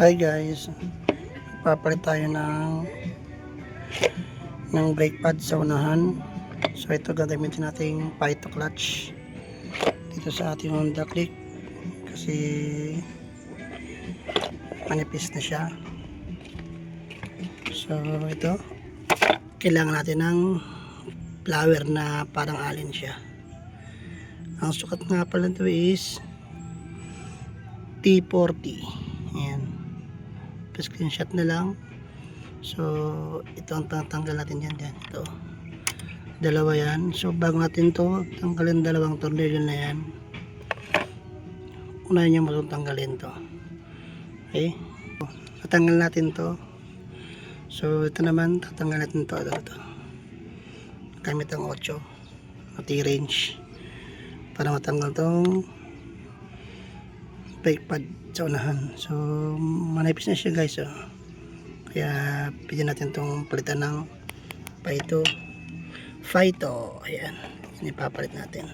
Hi guys, papalit tayo ng brake pad sa unahan. So ito gagamitin nating Pyto clutch dito sa ating Honda Click kasi manipis na siya. So ito kailangan natin ng flower na parang alin siya. Ang sukat nga pala ito is T40. Ayan, screenshot na lang. So ito ang tatanggal natin yan. Ito dalawa yan. So bago natin to tanggalin dalawang tornilyo na yan, unahin nyo mo tanggalin to. Okay, tatanggal natin to. So ito naman tatanggal natin to. Ito gamit ang 8 na T-wrench para matanggal tong brake pad sa unahan. So manipis na siya guys, kaya pwede natin itong palitan ng Pyto. Ayan, ipapalit natin.